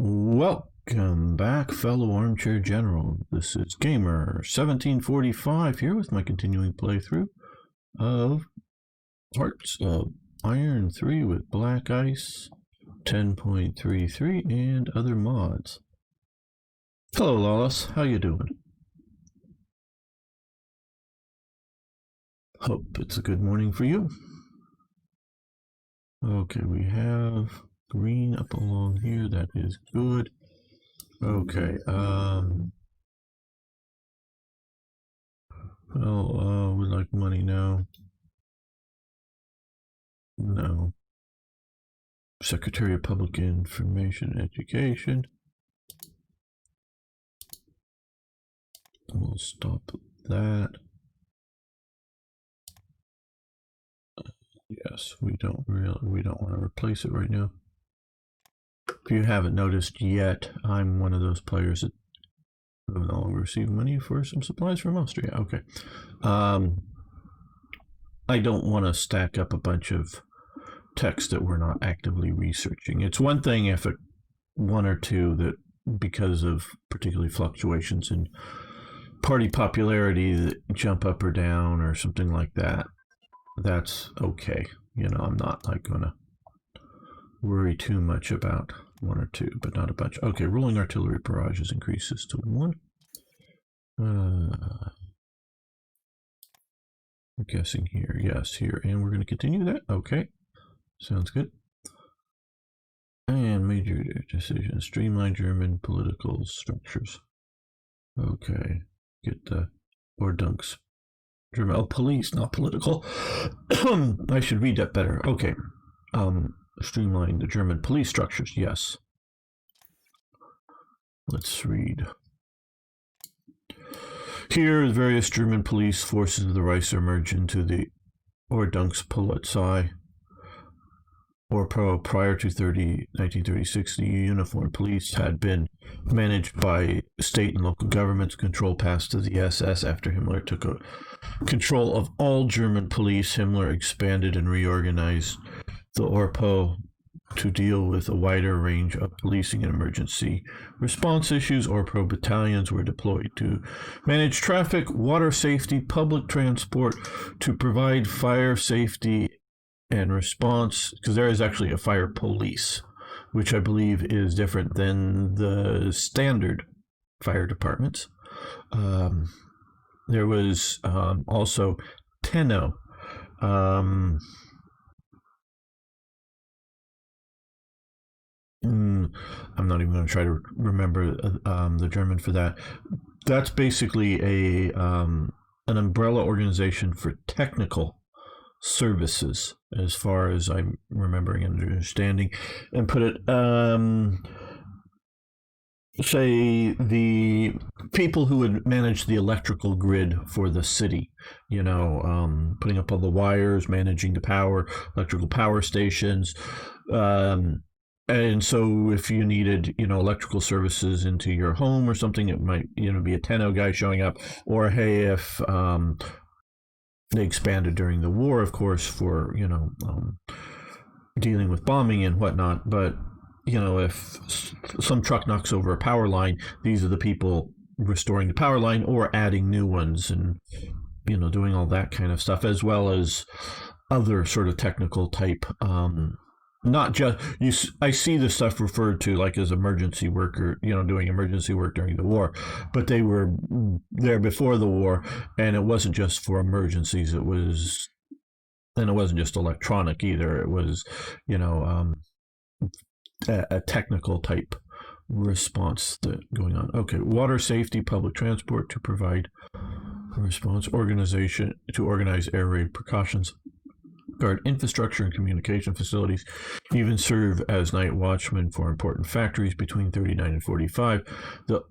Welcome back, fellow armchair general. This is Gamer 1745 here with my continuing playthrough of Hearts of Iron 3 with Black Ice 10.33 and other mods. Hello, Lawless. How you doing? Hope it's a good morning for you. Okay, we have green up along here. That is good. Okay, we like money now. No. Secretary of Public Information and Education. We'll stop that. Yes, we don't want to replace it right now. If you haven't noticed yet, I'm one of those players that no longer receive money for some supplies from Austria. Okay. I don't want to stack up a bunch of text that we're not actively researching. It's one thing if one or two that, because of particularly fluctuations in party popularity, that jump up or down or something like that, that's okay. You know, I'm not like gonna worry too much about one or two, but not a bunch. Okay, rolling artillery barrages increases to 1. I'm guessing here. Yes, here. And we're going to continue that. Okay, sounds good. And major decisions. Streamline German political structures. Okay, get the Ordnungs. German, oh, police, not political. I should read that better. Okay. Streamline the German police structures. Yes. Let's read. Here, the various German police forces of the Reich emerged into the Ordnungspolizei, or prior to 1936, the uniformed police had been managed by state and local governments. Control passed to the SS after Himmler took control of all German police. Himmler expanded and reorganized the ORPO to deal with a wider range of policing and emergency response issues. ORPO battalions were deployed to manage traffic, water safety, public transport, to provide fire safety and response, because there is actually a fire police, which I believe is different than the standard fire departments. There was also Tenno. I'm not even going to try to remember the German for that. That's basically an umbrella organization for technical services, as far as I'm remembering and understanding. And put it, say the people who would manage the electrical grid for the city, you know, putting up all the wires, managing the power, electrical power stations. And so if you needed, you know, electrical services into your home or something, it might, you know, be a Tenno guy showing up. Or, hey, if they expanded during the war, of course, for, you know, dealing with bombing and whatnot. But, you know, if some truck knocks over a power line, these are the people restoring the power line or adding new ones and, you know, doing all that kind of stuff, as well as other sort of technical type, not just, I see this stuff referred to like as emergency worker, you know, doing emergency work during the war, but they were there before the war, and it wasn't just for emergencies. It wasn't just electronic either. It was, you know, a technical type response that going on. Okay, water safety, public transport to provide response, organization to organize air raid precautions, guard infrastructure and communication facilities, even serve as night watchmen for important factories between 39 and 45. The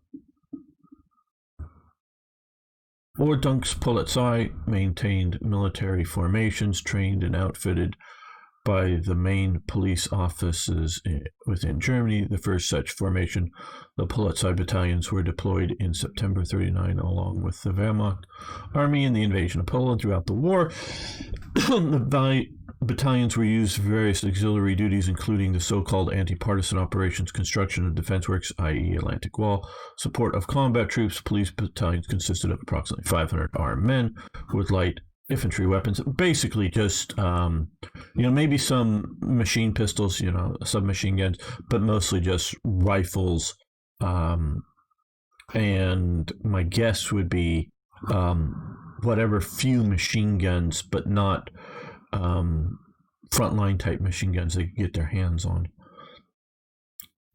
Ordnungspolizei maintained military formations, trained and outfitted by the main police offices within Germany. The first such formation, the Polizei battalions, were deployed in September 39 along with the Wehrmacht army in the invasion of Poland. Throughout the war, the Battalions were used for various auxiliary duties, including the so-called anti-partisan operations, construction of defense works, i.e. Atlantic Wall, support of combat troops. Police battalions consisted of approximately 500 armed men with light infantry weapons, basically just maybe some machine pistols, submachine guns, but mostly just rifles. And my guess would be whatever few machine guns, but not frontline type machine guns they could get their hands on.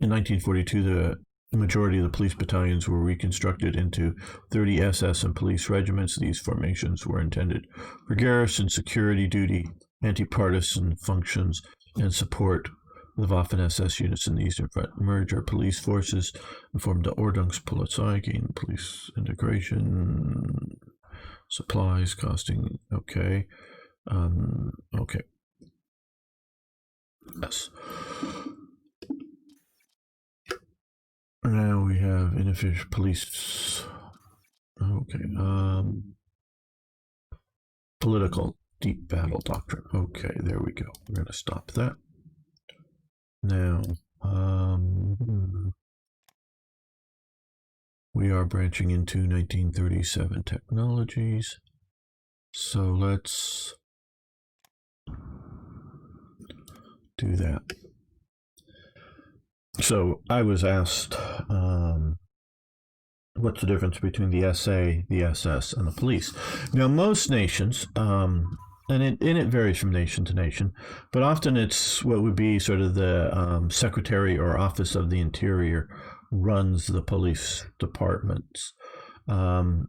In 1942, the majority of the police battalions were reconstructed into 30 SS and police regiments. These formations were intended for garrison security duty, anti-partisan functions, and support the Waffen-SS units in the Eastern Front. Merge our police forces and formed the Ordnungspolizei, gain police integration, supplies, costing, okay. Okay. Yes. Now we have inefficient police. Okay. Political deep battle doctrine. Okay, there we go. We're going to stop that. Now, we are branching into 1937 technologies. So let's do that. So I was asked, what's the difference between the SA, the SS, and the police? Now, most nations, and it varies from nation to nation, but often it's what would be sort of the Secretary or Office of the Interior runs the police departments on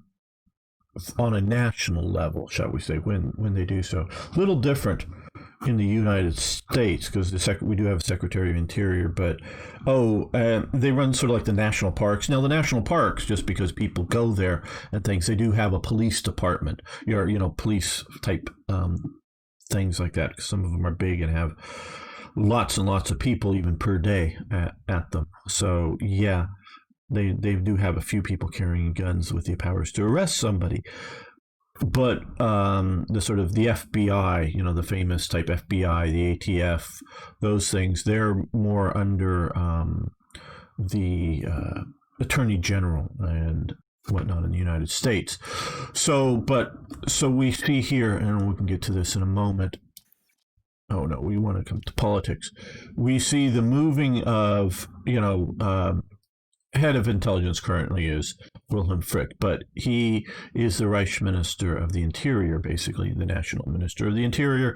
a national level, shall we say, when they do so. A little different in the United States, because we do have a Secretary of Interior, but they run sort of like the national parks. Now, the national parks, just because people go there and things, they do have a police department, police type things like that. Some of them are big and have lots and lots of people even per day at them. So yeah, they do have a few people carrying guns with the powers to arrest somebody. But the sort of the FBI, the famous type FBI, the ATF, those things, they're more under the Attorney General and whatnot in the United States. So we see here, and we can get to this in a moment. Oh no, we want to come to politics. We see the moving of, head of intelligence currently is Wilhelm Frick, but he is the Reich Minister of the Interior, basically the National Minister of the Interior,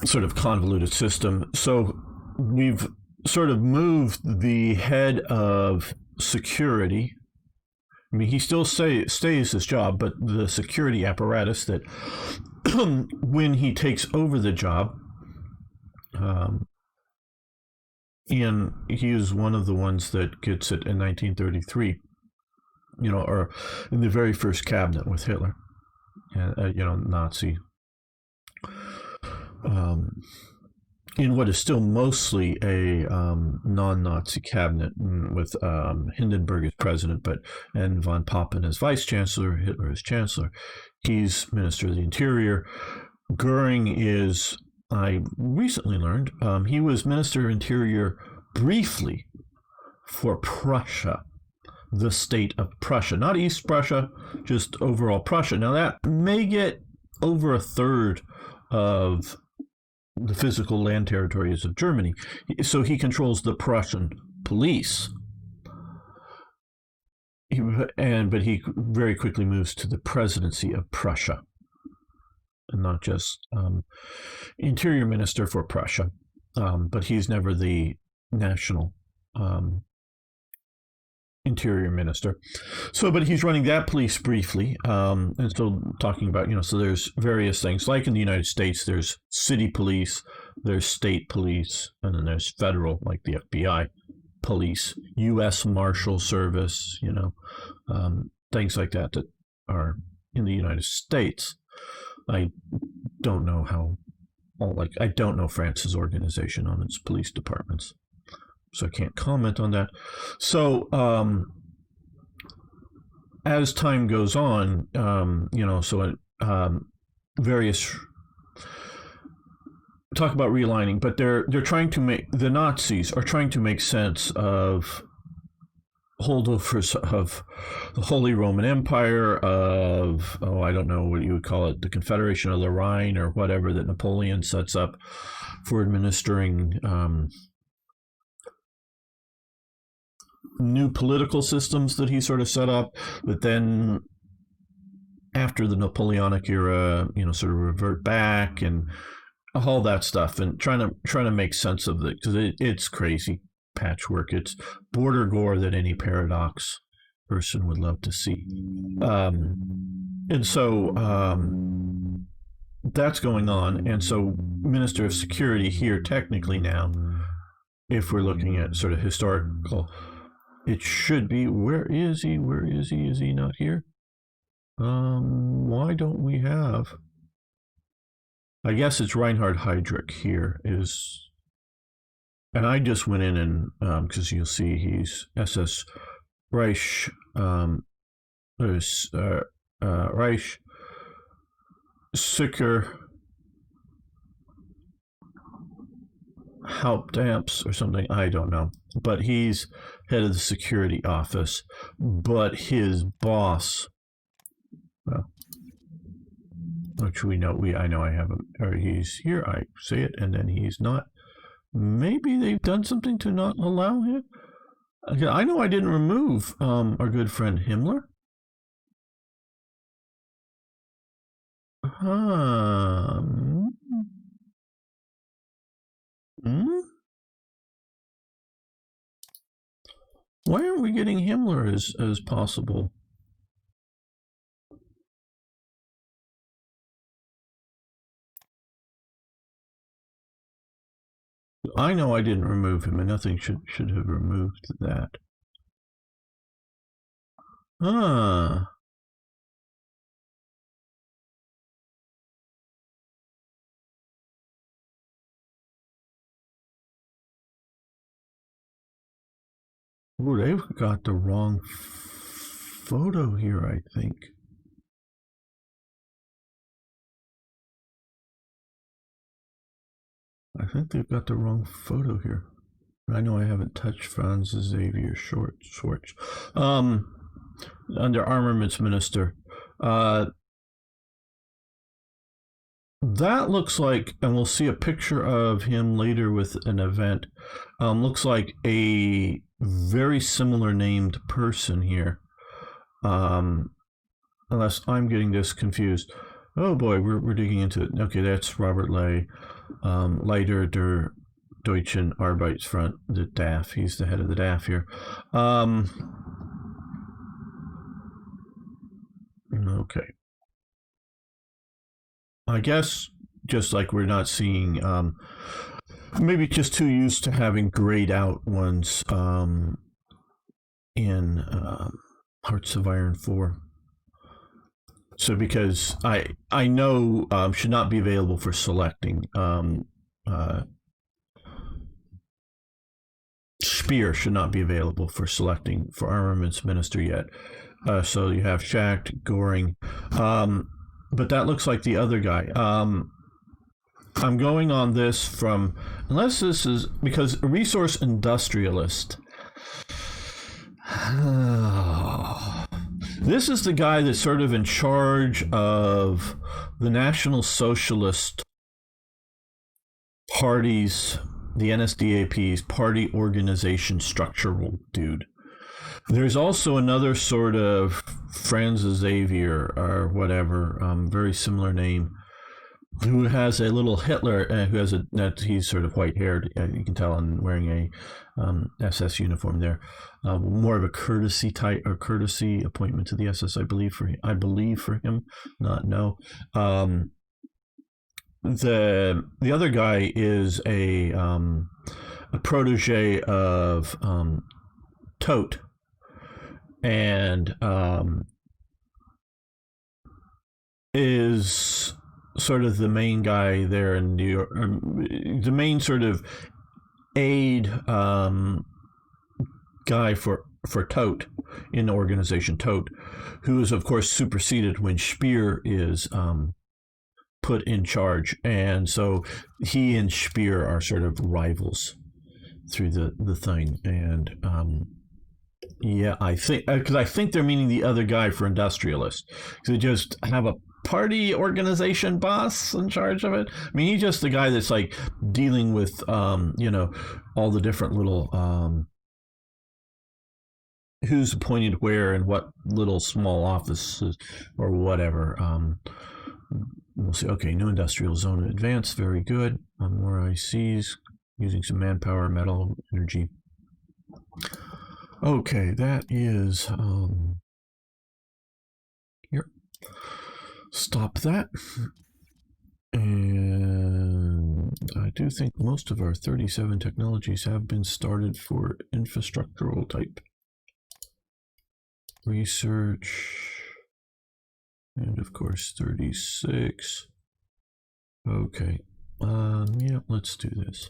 sort of convoluted system. So we've sort of moved the head of security. I mean, he still stays his job, but the security apparatus that when he takes over the job, and he is one of the ones that gets it in 1933, or in the very first cabinet with Hitler, Nazi, in what is still mostly a non-Nazi cabinet with Hindenburg as president, and von Papen as vice chancellor, Hitler as chancellor. He's Minister of the Interior. Goering is, I recently learned, he was Minister of Interior briefly for Prussia, the state of Prussia. Not East Prussia, just overall Prussia. Now that may get over a third of the physical land territories of Germany. So he controls the Prussian police. But he very quickly moves to the presidency of Prussia, and not just Interior Minister for Prussia, but he's never the national Interior Minister. So, but he's running that police briefly, and so talking about, so there's various things, like in the United States, there's city police, there's state police, and then there's federal, like the FBI police, U.S. Marshal Service, things like that are in the United States. I don't know I don't know France's organization on its police departments, so I can't comment on that. So as time goes on, various talk about realigning, but they're trying to make, the Nazis are trying to make sense of holdovers of the Holy Roman Empire, of, oh, I don't know what you would call it, the Confederation of the Rhine or whatever that Napoleon sets up for administering new political systems that he sort of set up, but then after the Napoleonic era, sort of revert back and all that stuff, and trying to make sense of it, because it's crazy patchwork. It's border gore that any paradox person would love to see. And so that's going on. And so Minister of Security here, technically now, if we're looking at sort of historical, it should be, where is he? Where is he? Is he not here? Why don't we have, I guess it's Reinhard Heydrich here is, and I just went in and, because you'll see he's SS Reich, Reich Sicker Hauptamts or something, I don't know, but he's head of the security office, but his boss, well, which I know I haven't, or he's here, I say it, and then he's not. Maybe they've done something to not allow him. I know I didn't remove our good friend Himmler. Why aren't we getting Himmler as possible? I know I didn't remove him, and nothing should have removed that. Ooh, they've got the wrong photo here, I think. I think they've got the wrong photo here. I know I haven't touched Franz Xavier Schwartz. Under Armaments Minister. That looks like, and we'll see a picture of him later with an event, looks like a very similar named person here. Unless I'm getting this confused. Oh boy, we're digging into it. Okay, that's Robert Ley, Leiter der Deutschen Arbeitsfront, the DAF. He's the head of the DAF here. Okay. I guess just like we're not seeing, maybe just too used to having grayed out ones in Hearts of Iron 4. So because I know should not be available for selecting. Spear should not be available for selecting for Armaments Minister yet. So you have Schacht, Goring. But that looks like the other guy. I'm going on this from, unless this is, because a resource industrialist. This is the guy that's sort of in charge of the National Socialist Party's, the NSDAP's party organization structural dude. There's also another sort of Franz Xavier or whatever, very similar name, who has a little Hitler, who has he's sort of white-haired, you can tell, and wearing a SS uniform there. More of a courtesy appointment to the SS, I believe for him, not no. The other guy is a protege of Todt, and is sort of the main guy there in New York, the main sort of aid guy for Todt in the organization Todt, who is of course superseded when Speer is put in charge, and so he and Speer are sort of rivals through the thing, and yeah, I think because I think they're meaning the other guy for industrialist. So they just have a party organization boss in charge of it. I mean, he's just the guy that's like dealing with all the different little who's appointed where and what little small offices or whatever. We'll see. Okay, new industrial zone advanced. Very good. More ICs using some manpower, metal, energy. Okay, that is here. Stop that. And I do think most of our 37 technologies have been started for infrastructural type research. And of course 36. Okay. Yeah, let's do this.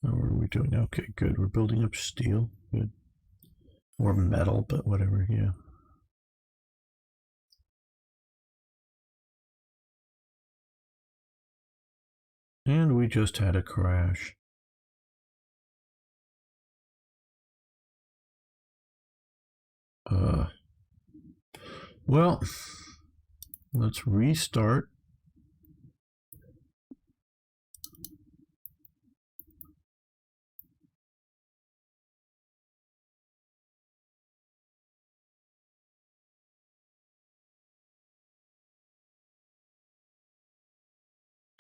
What are we doing? Okay, good. We're building up steel. Good. Or metal, but whatever, yeah. And we just had a crash. Well, let's restart.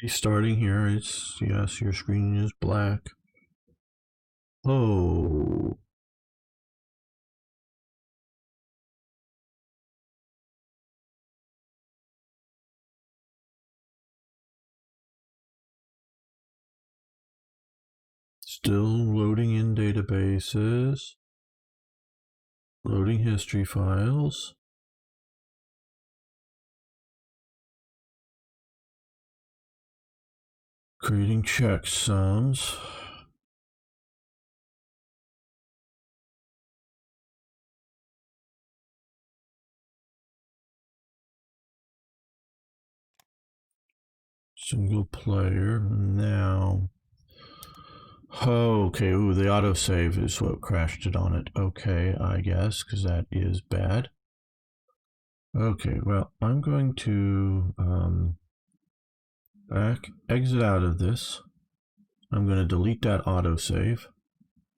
Restarting here. It's yes, your screen is black. Oh. Still loading in databases. Loading history files. Creating checksums. Single player. Now. Oh, okay. Ooh, the autosave is what crashed it on it. Okay, I guess, because that is bad. Okay, well, I'm going to exit out of this. I'm going to delete that autosave.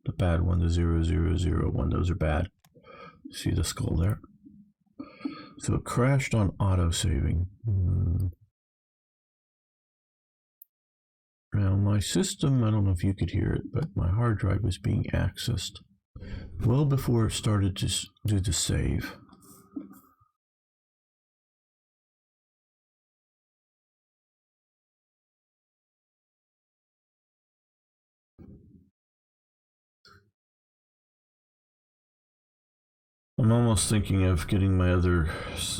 The bad one, the 0001, those are bad. See the skull there? So it crashed on autosaving. Now my system, I don't know if you could hear it, but my hard drive was being accessed well before it started to do the save. I'm almost thinking of getting my other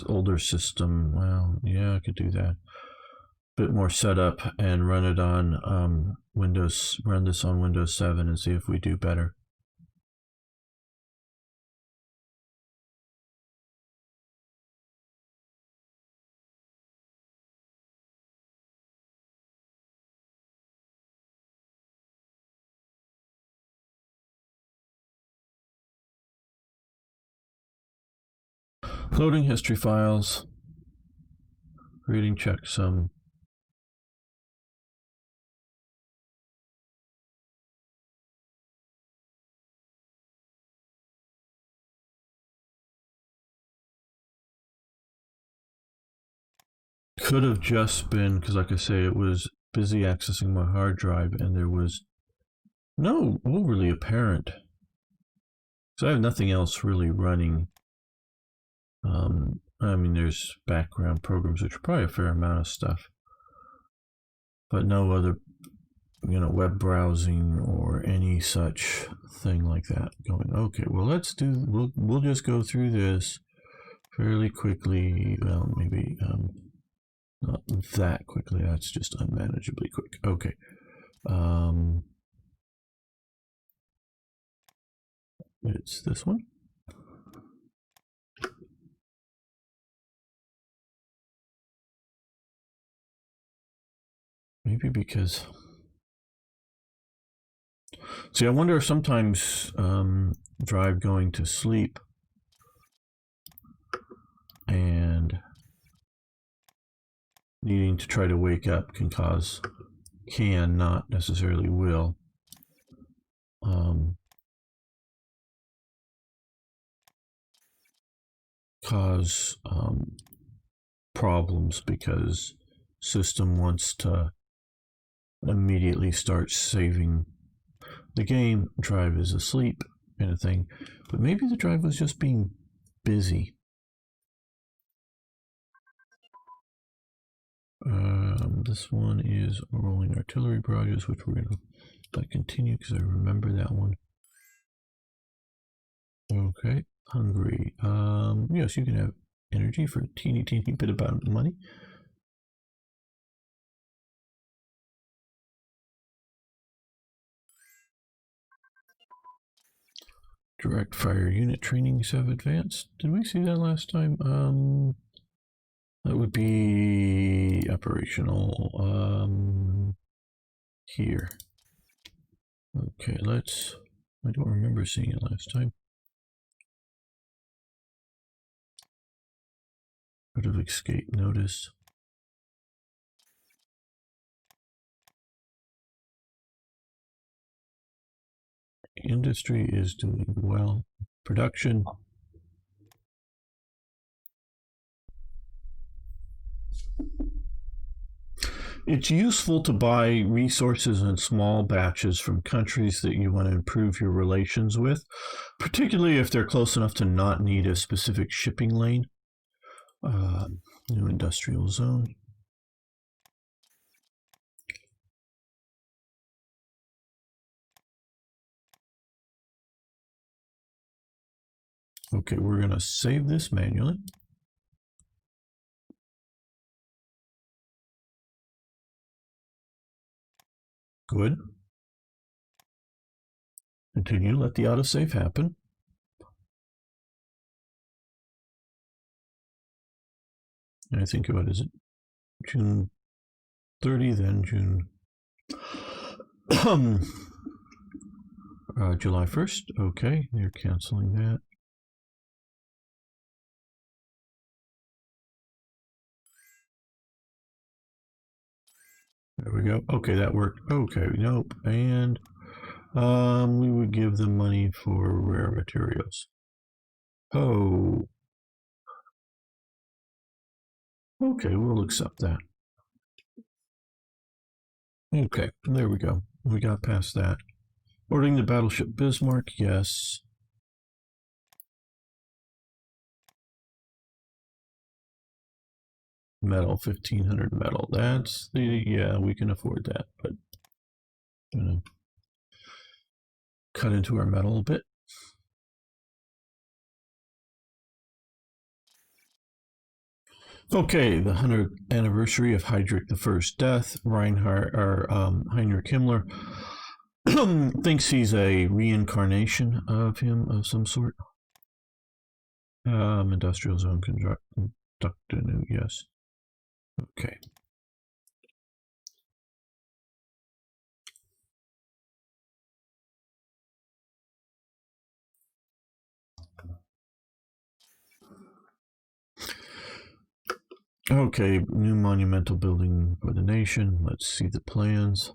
older system. Well, yeah, I could do that. Bit more setup and run it on Windows. Run this on Windows 7 and see if we do better. Loading history files. Creating checksum. Could have just been, because like I say, it was busy accessing my hard drive and there was no overly apparent. So I have nothing else really running. I mean, there's background programs, which are probably a fair amount of stuff, but no other, web browsing or any such thing like that going. Okay, well, we'll just go through this fairly quickly. Well, maybe not that quickly. That's just unmanageably quick. Okay. It's this one. Maybe because. See, I wonder if sometimes drive going to sleep and needing to try to wake up can, not necessarily will, cause problems because system wants to immediately start saving the game. Drive is asleep kind of thing, but maybe the drive was just being busy. This one is rolling artillery barrages, which we're going to let continue because I remember that one. Okay, Hungary. Yes, you can have energy for a teeny bit of money. Direct fire unit trainings have advanced. Did we see that last time? That would be operational here. Okay, I don't remember seeing it last time. Could have escape notice. Industry is doing well. Production. It's useful to buy resources in small batches from countries that you want to improve your relations with, particularly if they're close enough to not need a specific shipping lane. New industrial zone. Okay, we're going to save this manually. Good. Continue. Let the autosave happen. And I think, what is it? June 30, then June. July 1st. Okay, you're canceling that. There we go. Okay, that worked. Okay, nope. And we would give them money for rare materials. Oh. Okay, we'll accept that. Okay, there we go. We got past that. Ordering the battleship Bismarck, yes. Metal, 1500 metal. That's yeah, we can afford that, but gonna cut into our metal a bit. Okay, the 100th anniversary of Heinrich I's death. Heinrich Himmler thinks he's a reincarnation of him of some sort. Industrial zone conduct anew, yes. Okay. Okay, new monumental building for the nation. Let's see the plans.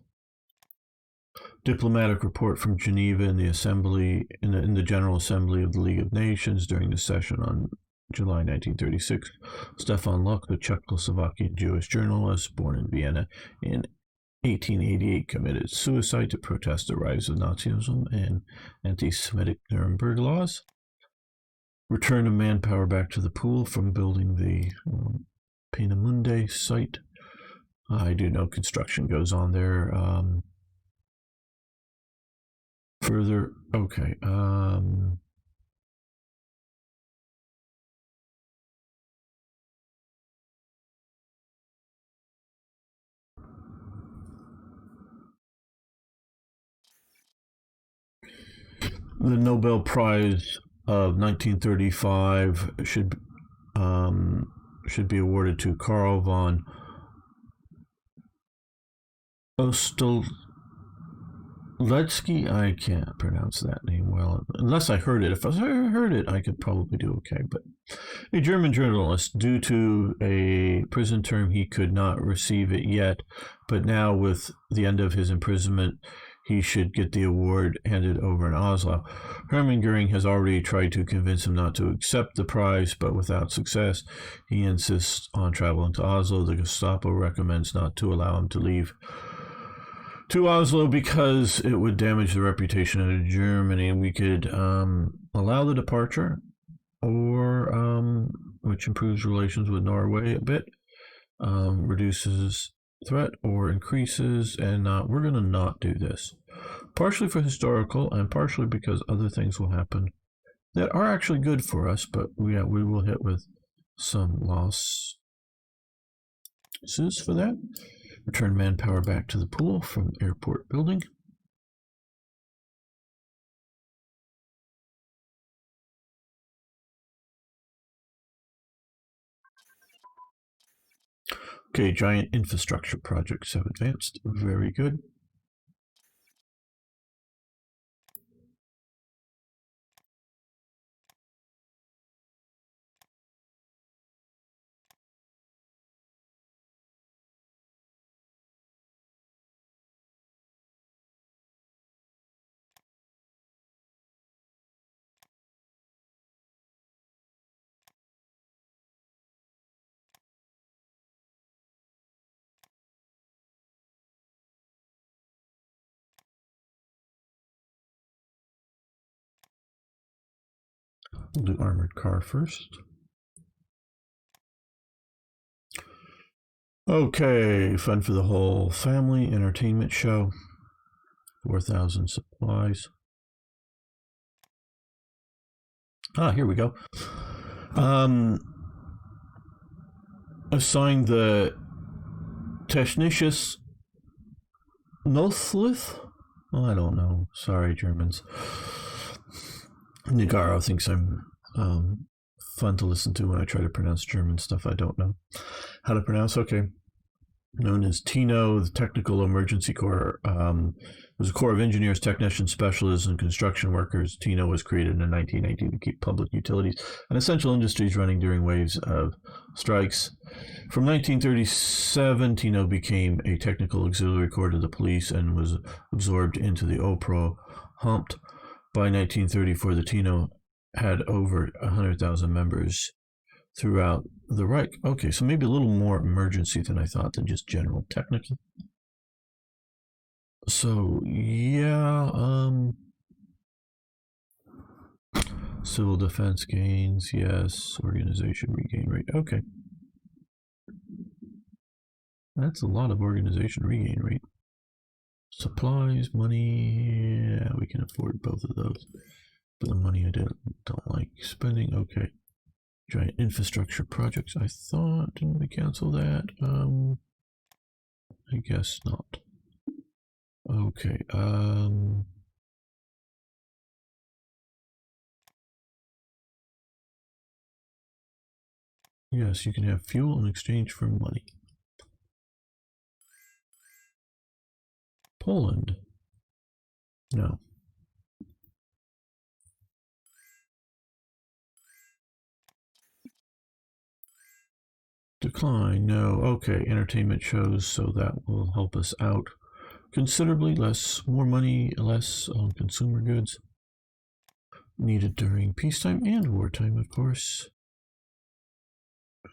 Diplomatic report from Geneva in the Assembly in the General Assembly of the League of Nations during the session on July 1936. Stefan Luck, the Czechoslovakian Jewish journalist born in Vienna in 1888, committed suicide to protest the rise of Nazism and anti-Semitic Nuremberg laws. Return of manpower back to the pool from building the Peenemünde site. I do know construction goes on there. Further, okay. The Nobel Prize of 1935 should be awarded to Karl von Ostaletsky. I can't pronounce that name well, unless I heard it. If I heard it, I could probably do okay. But a German journalist, due to a prison term, he could not receive it yet. But now, with the end of his imprisonment, he should get the award handed over in Oslo. Hermann Goering has already tried to convince him not to accept the prize, but without success. He insists on traveling to Oslo. The Gestapo recommends not to allow him to leave to Oslo because it would damage the reputation of Germany. We could allow the departure, or which improves relations with Norway a bit, reduces threat or increases, and we're going to not do this. Partially for historical, and partially because other things will happen that are actually good for us, but we will hit with some losses for that. Return manpower back to the pool from airport building. Okay, giant infrastructure projects have advanced. Very good. We'll do armored car first. Okay, fun for the whole family, entertainment show. 4,000 supplies. Here we go. Assign the Technisches Nothlith. I don't know. Sorry, Germans. Nigaro thinks I'm fun to listen to when I try to pronounce German stuff I don't know how to pronounce. Okay. Known as TINO, the Technical Emergency Corps. It was a corps of engineers, technicians, specialists, and construction workers. TINO was created in 1918 to keep public utilities and essential industries running during waves of strikes. From 1937, TINO became a technical auxiliary corps to the police and was absorbed into the OPRO Humpt. By 1934, the TINO had over 100,000 members throughout the Reich. Okay, so maybe a little more emergency than I thought than just general technical. So, yeah, civil defense gains, yes. Organization regain rate, okay. That's a lot of organization regain rate. Supplies, money, yeah, we can afford both of those. But the money I don't like spending, okay. Giant infrastructure projects, I thought, didn't we cancel that? I guess not. Okay, yes, you can have fuel in exchange for money. Poland. No. Decline. No. Okay. Entertainment shows, so that will help us out considerably. Less, more money, less on consumer goods. Needed during peacetime and wartime, of course.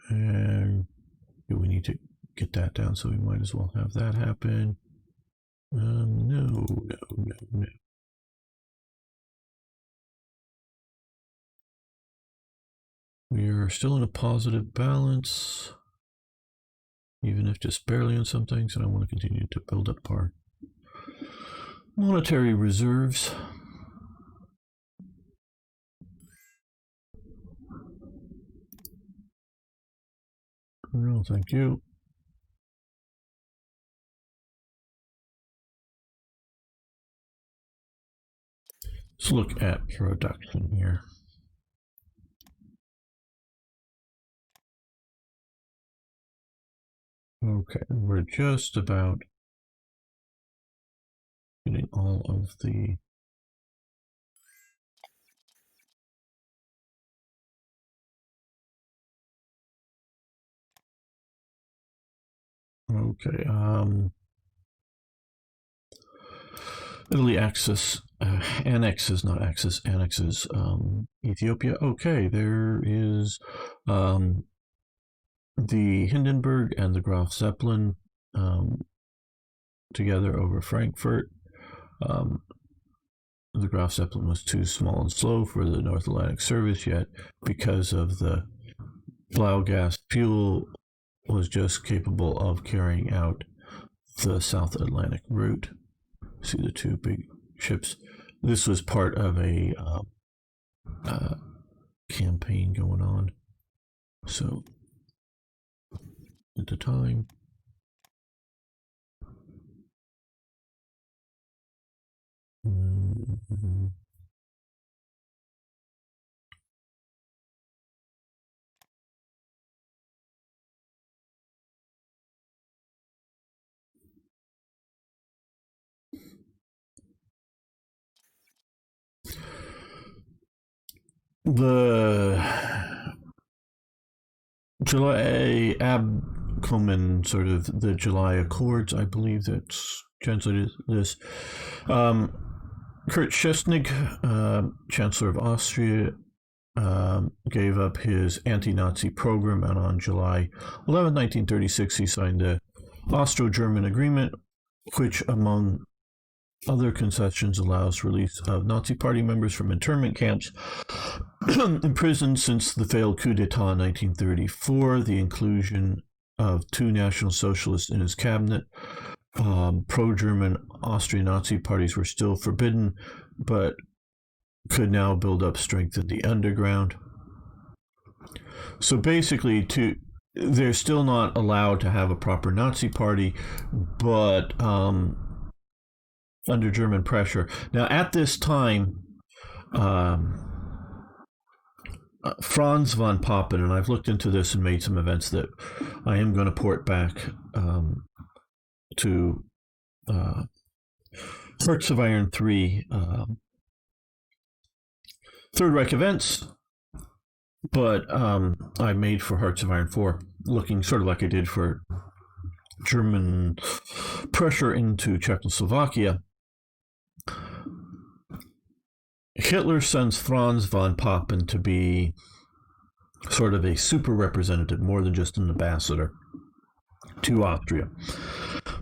And we need to get that down, so we might as well have that happen. No. We are still in a positive balance, even if just barely on some things, and I want to continue to build up our monetary reserves. No, thank you. Let's look at production here. Okay, we're just about getting all of the okay. Italy annexes Ethiopia. Okay, there is the Hindenburg and the Graf Zeppelin together over Frankfurt. The Graf Zeppelin was too small and slow for the North Atlantic service, yet because of the Blau gas fuel was just capable of carrying out the South Atlantic route. See the two big ships. This was part of a campaign going on. So at the time, the July Abkommen, sort of the July Accords, I believe that's translated this. Kurt Schesnig, Chancellor of Austria, gave up his anti-Nazi program, and on July 11, 1936, he signed the Austro-German Agreement, which, among other concessions, allows release of Nazi Party members from internment camps imprisoned since the failed coup d'etat in 1934, the inclusion of two National Socialists in his cabinet. Pro-German Austrian Nazi parties were still forbidden, but could now build up strength in the underground. So basically, they're still not allowed to have a proper Nazi party, but under German pressure. Now, at this time, Franz von Papen, and I've looked into this and made some events that I am going to port back to Hearts of Iron 3 Third Reich events, but I made for Hearts of Iron 4, looking sort of like I did for German pressure into Czechoslovakia. Hitler sends Franz von Papen to be sort of a super representative, more than just an ambassador, to Austria.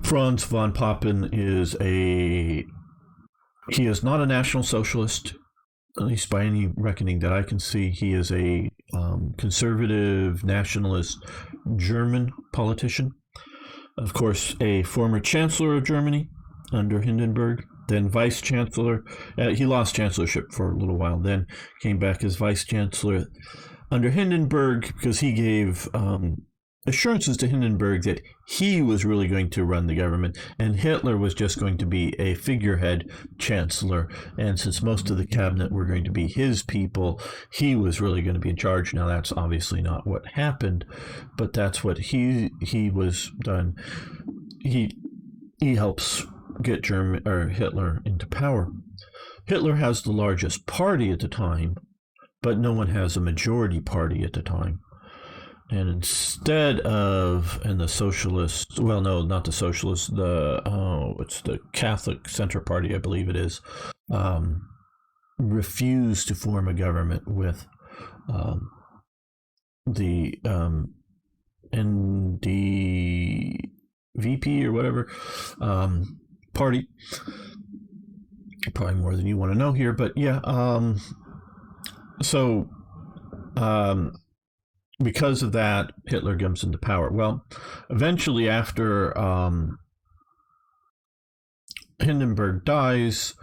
Franz von Papen he is not a National Socialist, at least by any reckoning that I can see. He is a conservative, nationalist German politician. Of course, a former Chancellor of Germany under Hindenburg, then Vice Chancellor. He lost chancellorship for a little while, then came back as Vice Chancellor under Hindenburg because he gave assurances to Hindenburg that he was really going to run the government, and Hitler was just going to be a figurehead chancellor. And since most of the cabinet were going to be his people, he was really going to be in charge. Now, that's obviously not what happened, but that's what he was done. He helps get Hitler into power. Hitler has the largest party at the time, but no one has a majority party at the time. And instead of, and the socialists, well, no, not the socialists, it's the Catholic Center Party, I believe it is, refused to form a government with the NDVP or whatever party. Probably more than you want to know here, but yeah. Because of that, Hitler comes into power. Well, eventually, after Hindenburg dies,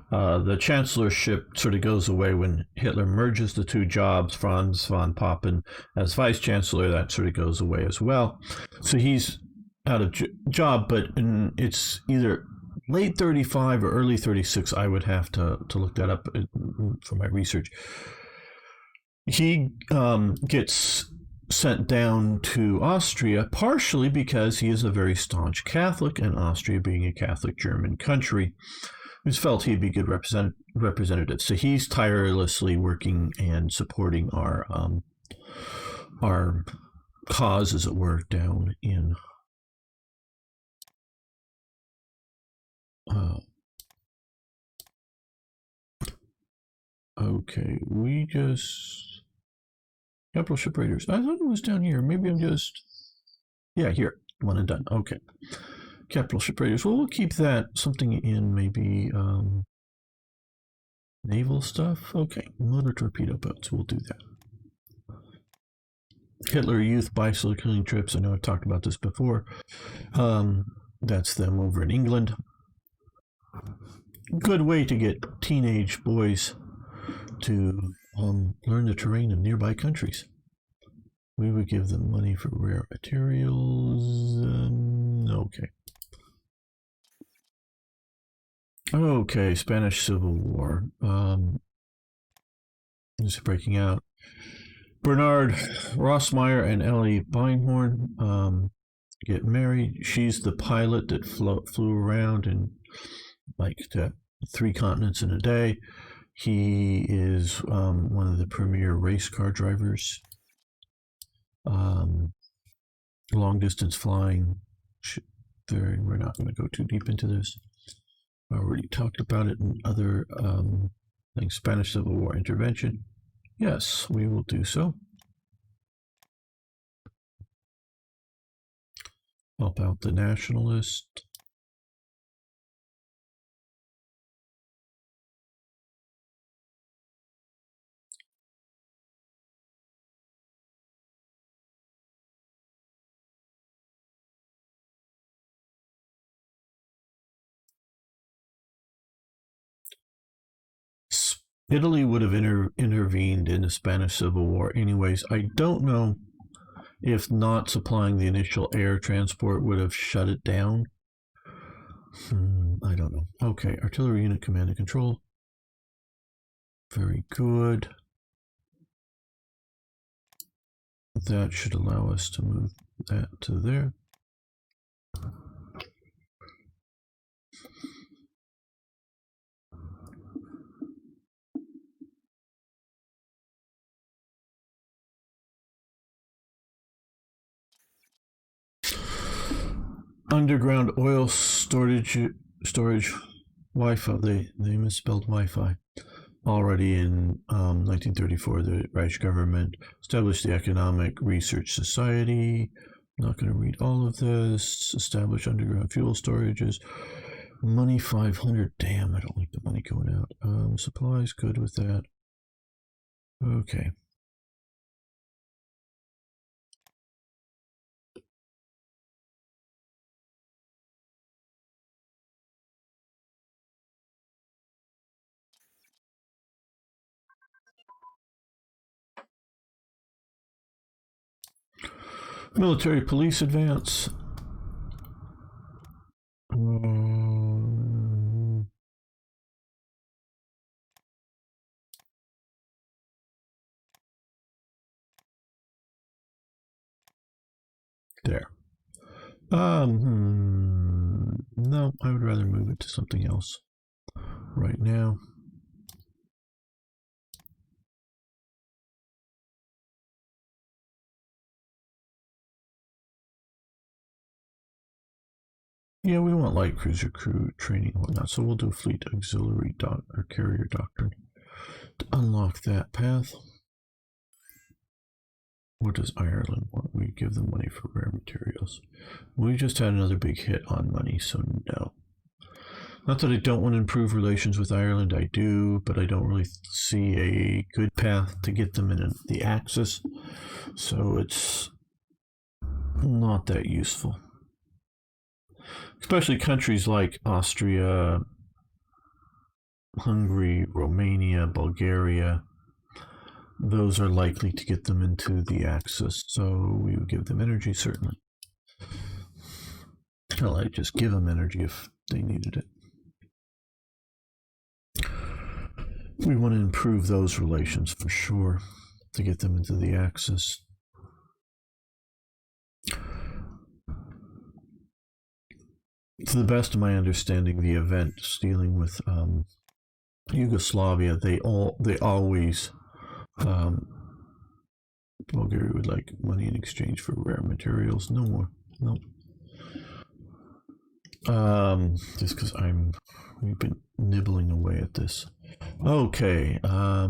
the chancellorship sort of goes away when Hitler merges the two jobs. Franz von Papen as vice chancellor, that sort of goes away as well. So he's out of job, but it's either late 35 or early 36. I would have to look that up for my research. He gets sent down to Austria, partially because he is a very staunch Catholic, and Austria being a Catholic German country, who's felt he'd be a good representative. So he's tirelessly working and supporting our cause, as it were, down in okay, we just capital ship raiders. I thought it was down here. Maybe I'm just here, one and done. Okay, capital ship raiders. Well, we'll keep that something in maybe naval stuff. Okay, motor torpedo boats. We'll do that. Hitler Youth bicycling trips. I know I've talked about this before. That's them over in England. Good way to get teenage boys to learn the terrain of nearby countries. We would give them money for rare materials. Okay. Okay, Spanish Civil War. This is breaking out. Bernard Rossmeyer and Ellie Beinhorn get married. She's the pilot that flew around and like to 3 continents in a day. He is one of the premier race car drivers. Long distance flying. We're not going to go too deep into this. I already talked about it in other things. Spanish Civil War intervention. Yes, we will do so. Help out the nationalist. Italy would have intervened in the Spanish Civil War anyways. I don't know if not supplying the initial air transport would have shut it down. I don't know. Okay, artillery unit command and control. Very good. That should allow us to move that to there. Underground oil storage Wi-Fi. They misspelled Wi-Fi. Already in 1934, the Reich government established the Economic Research Society. I'm not going to read all of this. Established underground fuel storages. Money 500. Damn, I don't like the money going out. Supplies, good with that. Okay. Military police advance. There. No, I would rather move it to something else right now. Yeah, we want light cruiser crew training and whatnot, so we'll do fleet auxiliary or carrier doctrine to unlock that path. What does Ireland want? We give them money for rare materials. We just had another big hit on money, so no. Not that I don't want to improve relations with Ireland, I do, but I don't really see a good path to get them in the Axis, so it's not that useful. Especially countries like Austria, Hungary, Romania, Bulgaria. Those are likely to get them into the Axis, so we would give them energy, certainly. Hell, I'd just give them energy if they needed it. We want to improve those relations for sure to get them into the Axis. To the best of my understanding, the events dealing with Yugoslavia, they always Bulgaria would like money in exchange for rare materials. No more. No. Just because we've been nibbling away at this. Okay. I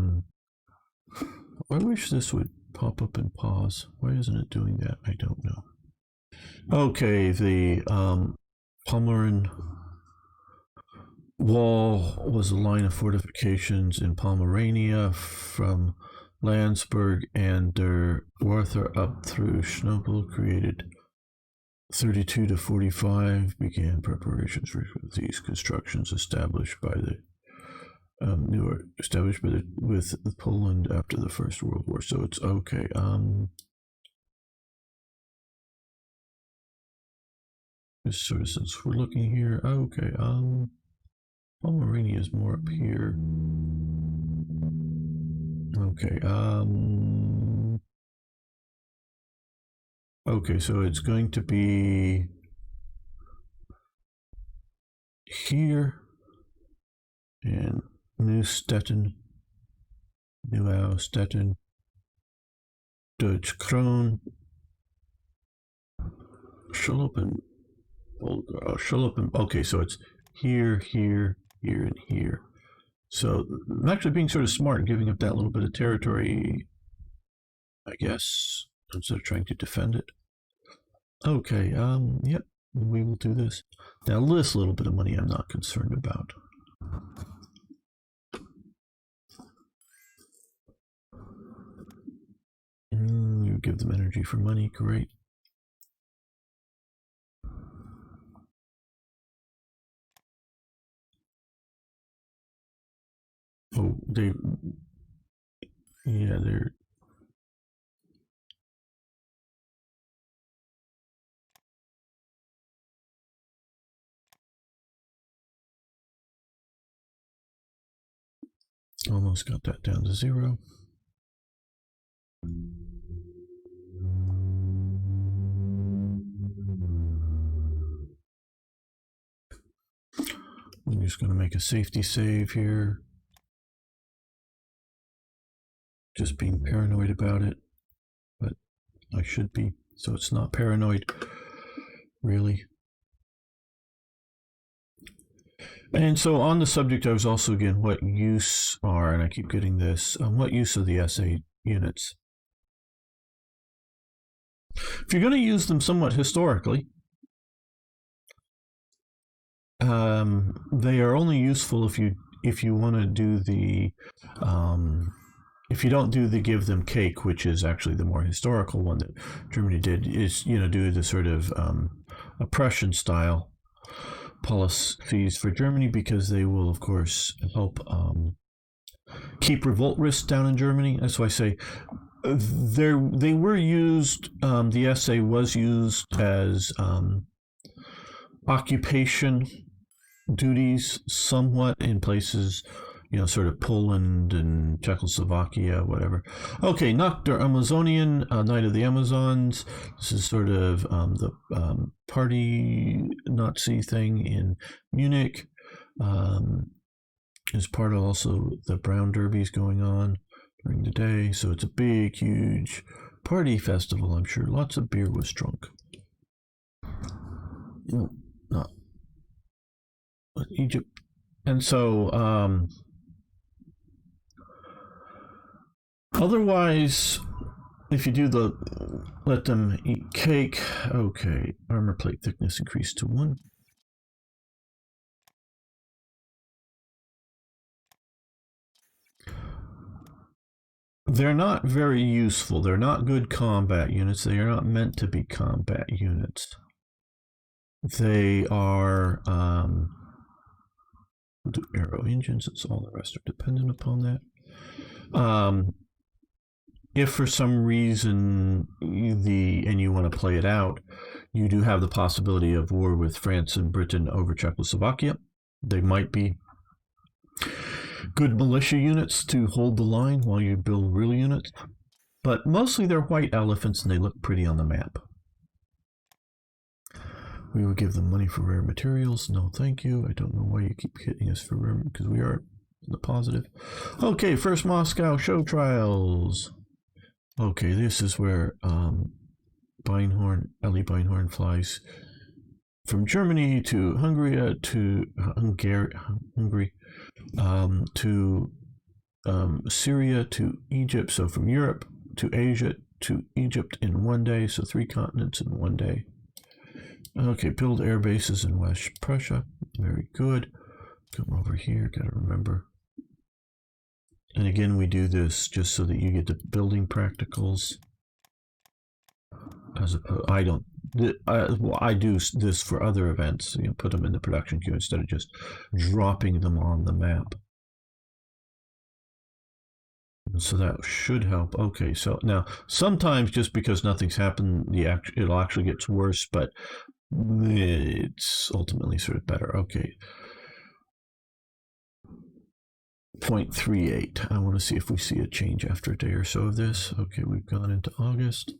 wish this would pop up and pause. Why isn't it doing that? I don't know. Okay, the Pomeran Wall was a line of fortifications in Pomerania from Landsberg and der Warther up through Schnobel, created 32 to 45, began preparations for these constructions established with Poland after the First World War. So it's okay. Just sort of, since we're looking here, okay. Pomerania is more up here. Okay. Okay, so it's going to be here in Neustetten, Deutsch Kron, Schulupen, okay, so it's here, here, here, and here. So I'm actually being sort of smart, giving up that little bit of territory, I guess, instead of trying to defend it. Okay, yep, we will do this. Now this little bit of money I'm not concerned about. You give them energy for money, great. Oh, they're almost got that down to 0. I'm just going to make a safety save here. Just being paranoid about it, but I should be, so it's not paranoid, really. And so on the subject, I was also, again, what use are, and I keep getting this, what use are the SA units? If you're going to use them somewhat historically, they are only useful if you want to do the if you don't do the give them cake, which is actually the more historical one that Germany did, is do the sort of oppression style policies for Germany, because they will of course help keep revolt risks down in Germany. That's why I say they were used. The SA was used as occupation duties somewhat in places, sort of Poland and Czechoslovakia, whatever. Okay, Nacht der Amazonian, Night of the Amazons. This is sort of the party Nazi thing in Munich. Is part of also the brown derbies going on during the day. So it's a big, huge party festival, I'm sure. Lots of beer was drunk. Not Egypt. And so otherwise, if you do the let them eat cake, okay, armor plate thickness increased to 1. They're not very useful. They're not good combat units. They are not meant to be combat units. They are aero engines, and all the rest are dependent upon that. If for some reason and you want to play it out, You do have the possibility of war with France and Britain over Czechoslovakia. They might be good militia units to hold the line while you build real units. But mostly they're white elephants and they look pretty on the map. We would give them money for rare materials. No, thank you. I don't know why you keep hitting us for rare, because we are in the positive. Okay, first Moscow show trials. Okay, this is where Ellie Beinhorn flies from Germany to Hungary to Syria to Egypt. So from Europe to Asia to Egypt in one day. So 3 continents in one day. Okay, build air bases in West Prussia. Very good. Come over here, gotta remember. And again, we do this just so that you get the building practicals. As opposed, I don't. I do this for other events. You know, put them in the production queue instead of just dropping them on the map. So that should help. Okay, so now sometimes just because nothing's happened, it'll actually get worse, but it's ultimately sort of better. Okay. 0.38. I want to see if we see a change after a day or so of this. Okay, we've gone into August.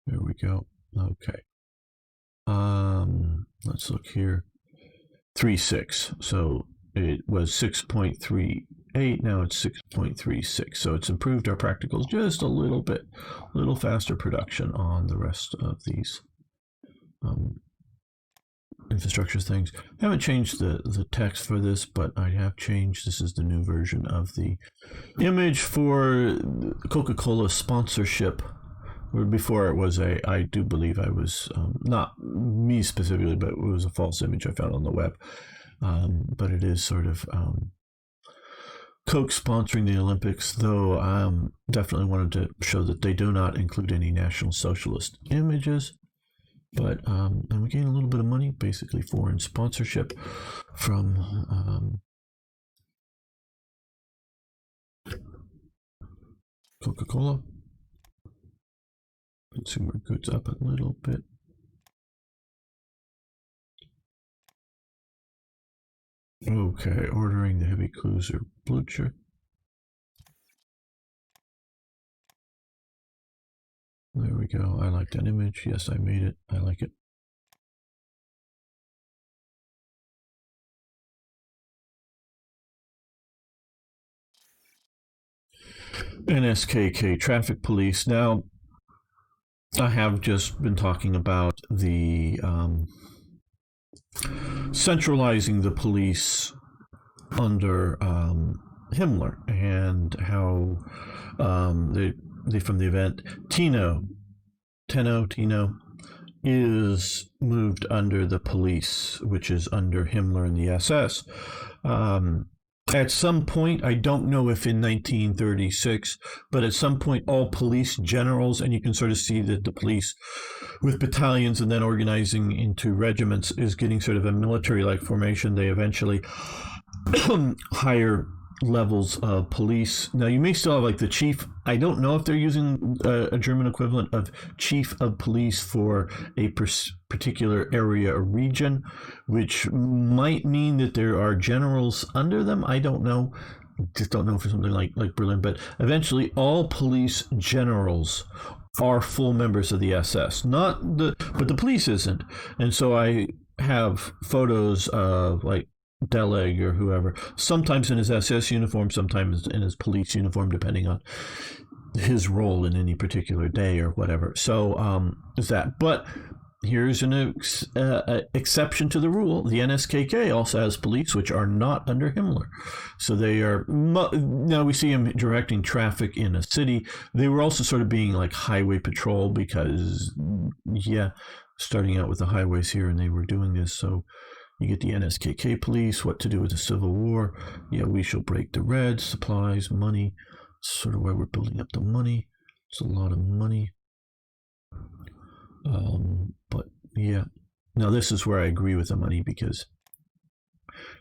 There we go. Okay. Let's look here. 3.6. So it was 6.38. Now it's 6.36. So it's improved our practicals just a little bit, a little faster production on the rest of these infrastructure things. I haven't changed the text for this, but I have changed. This is the new version of the image for Coca-Cola sponsorship. Where before it was I do believe I was, not me specifically, but it was a false image I found on the web. But it is sort of Coke sponsoring the Olympics, though definitely wanted to show that they do not include any National Socialist images. But and we gain a little bit of money, basically foreign sponsorship from Coca-Cola. Consumer goods up a little bit. Okay, ordering the heavy cruiser Blucher. There we go. I like that image. Yes, I made it. I like it. NSKK Traffic Police. Now, I have just been talking about the centralizing the police under Himmler and how they from the event Tino is moved under the police, which is under Himmler and the SS. At some point, I don't know if in 1936, but at some point, all police generals, and you can sort of see that the police with battalions and then organizing into regiments is getting sort of a military-like formation. They eventually hire levels of police. Now, you may still have like the chief. I don't know if they're using a German equivalent of chief of police for a particular area or region, which might mean that there are generals under them. I don't know. Just don't know for something like Berlin. But eventually, all police generals are full members of the SS. But the police isn't. And so I have photos of like Deleg or whoever, sometimes in his SS uniform, sometimes in his police uniform, depending on his role in any particular day or whatever. So is that. But here's an exception to the rule. The NSKK also has police which are not under Himmler. So they are, now we see him directing traffic in a city. They were also sort of being like highway patrol because, yeah, starting out with the highways here, and they were doing this. So you get the NSKK police, what to do with the Civil War. Yeah, we shall break the Reds, supplies, money. Sort of why we're building up the money. It's a lot of money. But yeah, now this is where I agree with the money because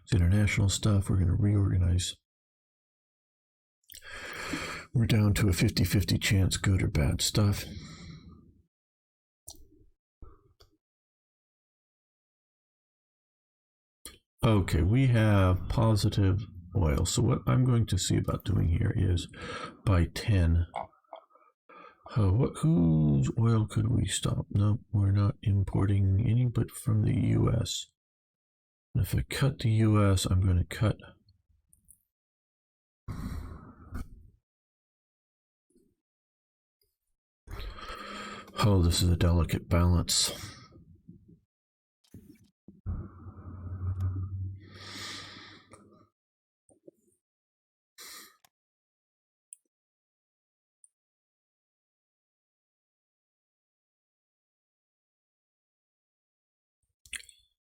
it's international stuff. We're going to reorganize We're down to a 50-50 chance, good or bad stuff. Okay, we have positive oil. So what I'm going to see about doing here is by 10. Whose oil could we stop? No, we're not importing any but from the US. And if I cut the US, I'm going to cut this is a delicate balance.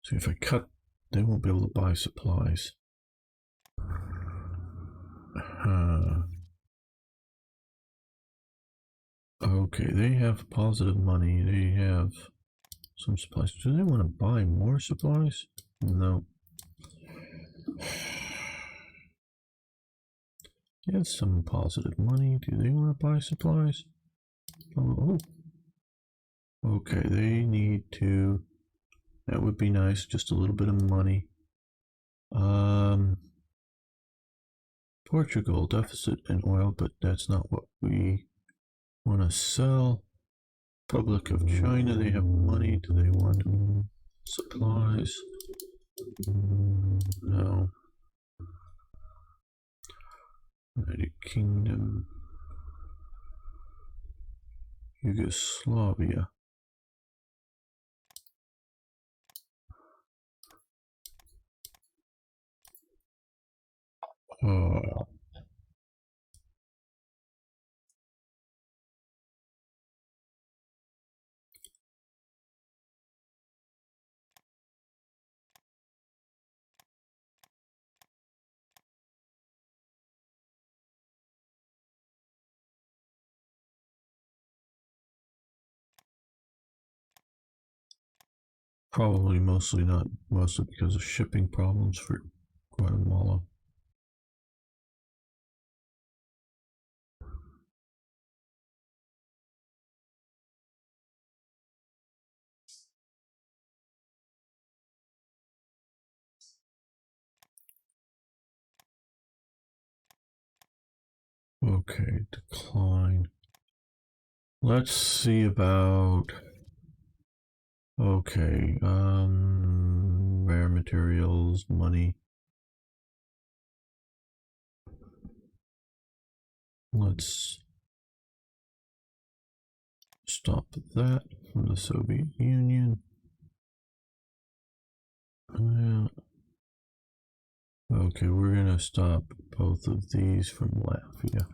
So if I cut, they won't be able to buy supplies. Okay, they have positive money. They have some supplies. Do they want to buy more supplies? No. They have some positive money. Do they want to buy supplies? Oh. Okay, they need to. That would be nice. Just a little bit of money. Portugal, deficit in oil, but that's not what we want to sell. Republic of China, they have money. Do they want supplies? No. United Kingdom. Yugoslavia. Probably mostly because of shipping problems for Guatemala. Okay, decline. Let's see about. Okay, rare materials, money. Let's stop that from the Soviet Union. Okay, we're gonna stop both of these from Latvia.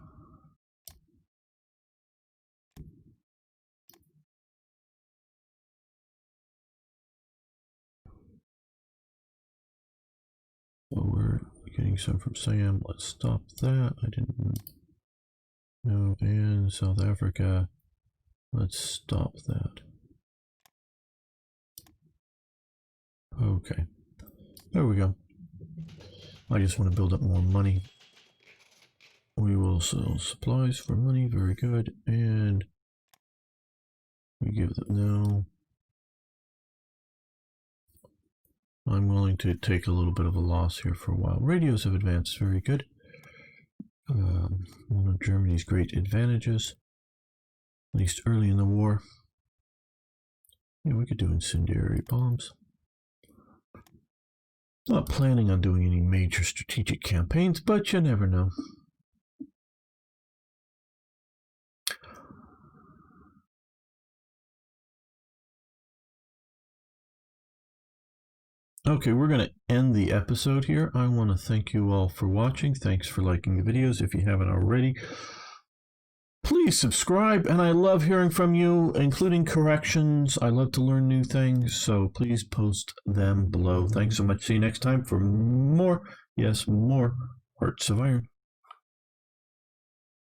Oh, we're getting some from Sam. Let's stop that. I didn't know. And South Africa. Let's stop that. Okay. There we go. I just want to build up more money. We will sell supplies for money. Very good. And we give them no. I'm willing to take a little bit of a loss here for a while. Radios have advanced. Very good. One of Germany's great advantages, at least early in the war. Yeah, we could do incendiary bombs. Not planning on doing any major strategic campaigns, but you never know. Okay, we're going to end the episode here. I want to thank you all for watching. Thanks for liking the videos. If you haven't already, please subscribe. And I love hearing from you, including corrections. I love to learn new things, so please post them below. Thanks so much. See you next time for more, yes, more Hearts of Iron.